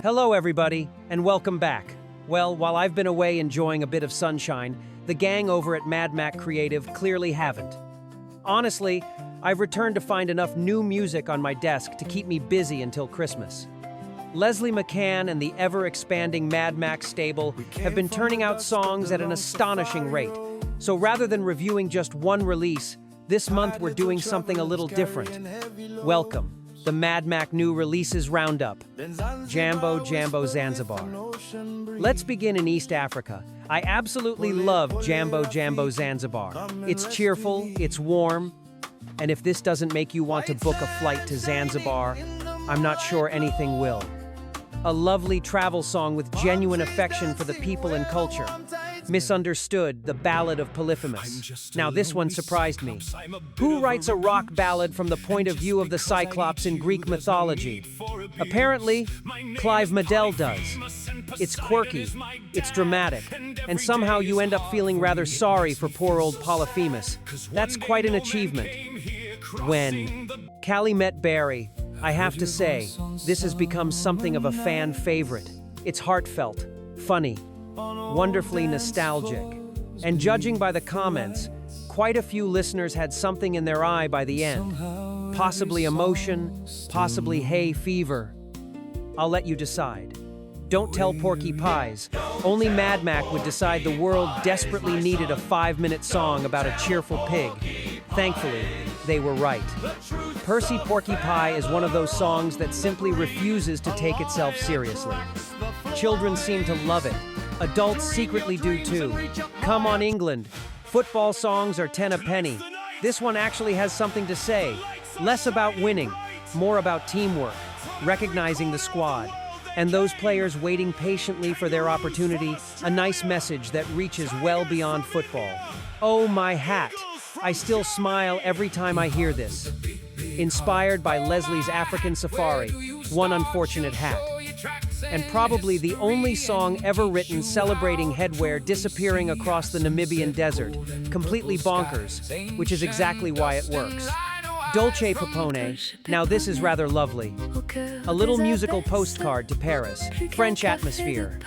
Hello, everybody, and welcome back. Well, while I've been away enjoying a bit of sunshine, the gang over at MadMac Creative clearly haven't. Honestly, I've returned to find enough new music on my desk to keep me busy until Christmas. Leslie McCann and the ever-expanding MadMac stable have been turning out songs at an astonishing rate. So rather than reviewing just one release, this month we're doing something a little different. Welcome, the MadMac New Releases Roundup. Jambo, Zanzibar. Let's begin in East Africa. I absolutely love Jambo, Zanzibar. It's cheerful, it's warm, and if this doesn't make you want to book a flight to Zanzibar, I'm not sure anything will. A lovely travel song with genuine affection for the people and culture. Misunderstood, the Ballad of Polyphemus. Now this one surprised me. Who writes a rock ballad from the point of view of the Cyclops in Greek mythology? Apparently, Clive Madel does. It's quirky, it's dramatic, and somehow you end up feeling rather sorry for poor old Polyphemus. That's quite an achievement. When Kally met Barry, I have to say, this has become something of a fan favorite. It's heartfelt, funny, wonderfully nostalgic. And judging by the comments, quite a few listeners had something in their eye by the end. Possibly emotion, possibly hay fever. I'll let you decide. Don't tell Porky Pies. Only MadMac would decide the world desperately needed a 5-minute song about a cheerful pig. Thankfully, they were right. Percy Porky Pie is one of those songs that simply refuses to take itself seriously. Children seem to love it. Adults secretly do too. Come on, England. Football songs are 10 a penny. This one actually has something to say. Less about winning, more about teamwork, recognizing the squad, and those players waiting patiently for their opportunity, a nice message that reaches well beyond football. Oh, my hat. I still smile every time I hear this. Inspired by Leslie's African Safari, one unfortunate hat. And probably the only song ever written celebrating headwear disappearing across the Namibian desert, completely bonkers, which is exactly why it works. Dolce Pepone, now this is rather lovely. A little musical postcard to Paris, French atmosphere.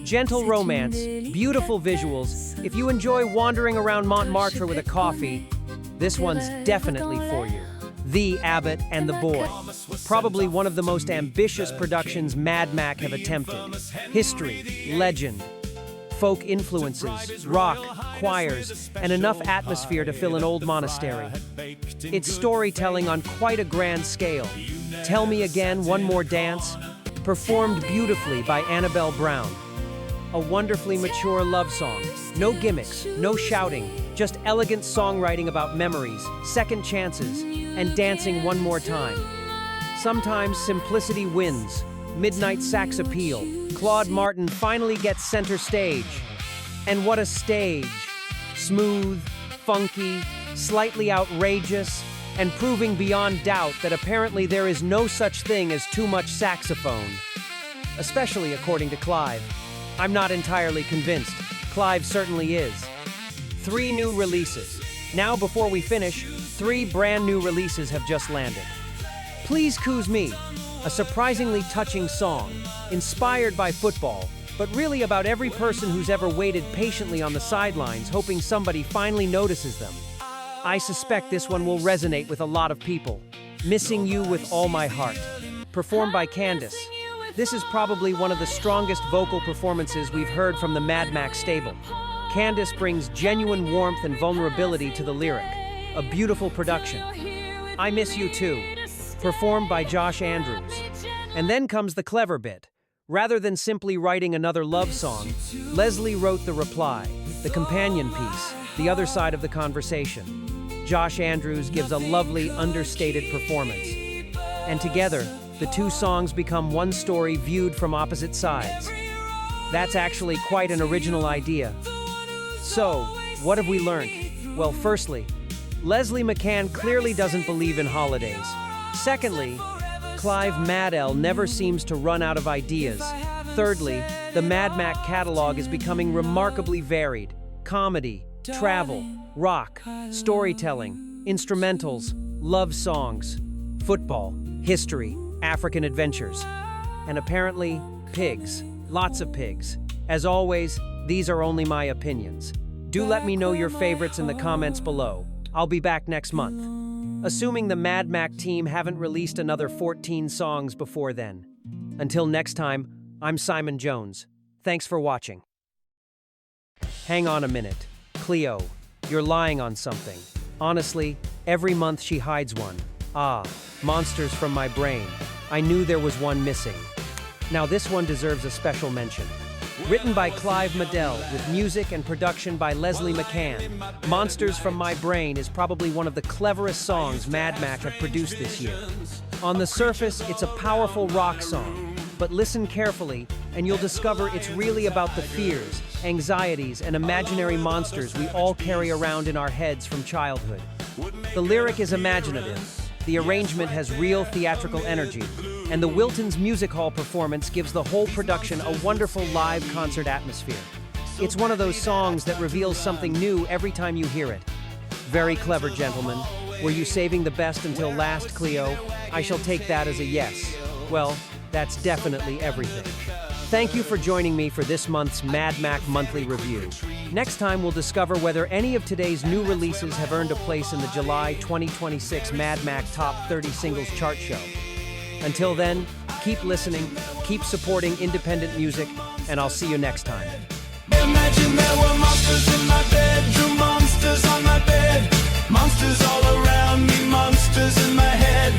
Gentle romance, beautiful visuals. If you enjoy wandering around Montmartre with a coffee, this one's definitely for you. The Abbot and the Boy. Probably one of the most ambitious productions MadMac have attempted. History, legend, folk influences, rock, choirs, and enough atmosphere to fill an old monastery. It's storytelling on quite a grand scale. Tell Me Again, One More Dance, performed beautifully by Annabelle Brown. A wonderfully mature love song. No gimmicks, no shouting, just elegant songwriting about memories, second chances, and dancing one more time. Sometimes simplicity wins. Midnight Sax Appeal. Claude Martin finally gets center stage. And what a stage! Smooth, funky, slightly outrageous, and proving beyond doubt that apparently there is no such thing as too much saxophone. Especially according to Clive. I'm not entirely convinced. Clive certainly is. 3 new releases. Now before we finish, 3 brand new releases have just landed. Please Coos Me, a surprisingly touching song, inspired by football, but really about every person who's ever waited patiently on the sidelines hoping somebody finally notices them. I suspect this one will resonate with a lot of people. Missing You with All My Heart, performed by Candice. This is probably one of the strongest vocal performances we've heard from the MadMac stable. Candice brings genuine warmth and vulnerability to the lyric. A beautiful production. I Miss You Too, performed by Josh Andrews. And then comes the clever bit. Rather than simply writing another love song, Leslie wrote the reply, the companion piece, the other side of the conversation. Josh Andrews gives a lovely, understated performance. And together, the 2 songs become one story viewed from opposite sides. That's actually quite an original idea. So, what have we learned? Well, firstly, Leslie McCann clearly doesn't believe in holidays. Secondly, Clive Madel never seems to run out of ideas. Thirdly, the MadMac catalog is becoming remarkably varied. Comedy, travel, rock, storytelling, instrumentals, love songs, football, history, African adventures. And apparently, Pigs. Lots of pigs. As always, these are only my opinions. Do let me know your favorites in the comments below. I'll be back next month. Assuming the MadMac team haven't released another 14 songs before then. Until next time, I'm Simon Jones. Thanks for watching. Hang on a minute. Cleo, you're lying on something. Honestly, every month she hides one. Ah, monsters from my brain. I knew there was one missing. Now this one deserves a special mention. Written by Clive Madel, with music and production by Leslie McCann, Monsters from My Brain is probably one of the cleverest songs MadMac have produced this year. On the surface, it's a powerful rock song, but listen carefully and you'll discover it's really about the fears, anxieties, and imaginary monsters we all carry around in our heads from childhood. The lyric is imaginative, the arrangement has real theatrical energy, and the Wilton's Music Hall performance gives the whole production a wonderful live concert atmosphere. It's one of those songs that reveals something new every time you hear it. Very clever, gentlemen. Were you saving the best until last, Cleo? I shall take that as a yes. Well, that's definitely everything. Thank you for joining me for this month's MadMac Monthly Review. Next time, we'll discover whether any of today's new releases have earned a place in the July 2026 MadMac Top 30 Singles Chart Show. Until then, keep listening, keep supporting independent music, and I'll see you next time. Imagine there were monsters in my bedroom, monsters on my bed, monsters all around me, monsters in my head,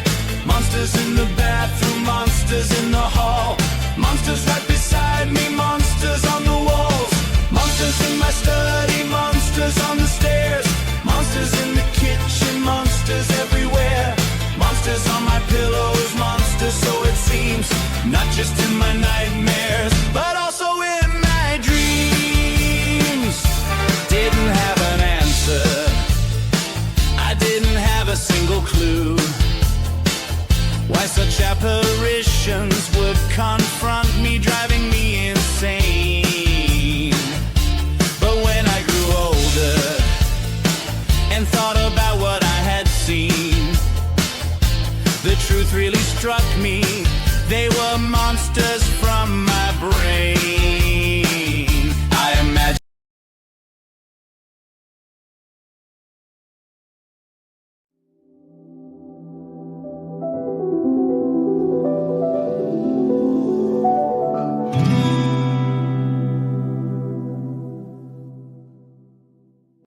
monsters in the bathroom, monsters in the hall, monsters right beside me, monsters on the walls, monsters in my study, monsters on the stairs, monsters in the kitchen, monsters everywhere, monsters on my pillows, monsters so it seems, not just in my nightmares, but also in my dreams. Didn't have an answer, I didn't have a single clue why such apparitions would confront me, driving me insane. But when I grew older and thought about what I had seen, the truth really struck me. They were monsters from my brain.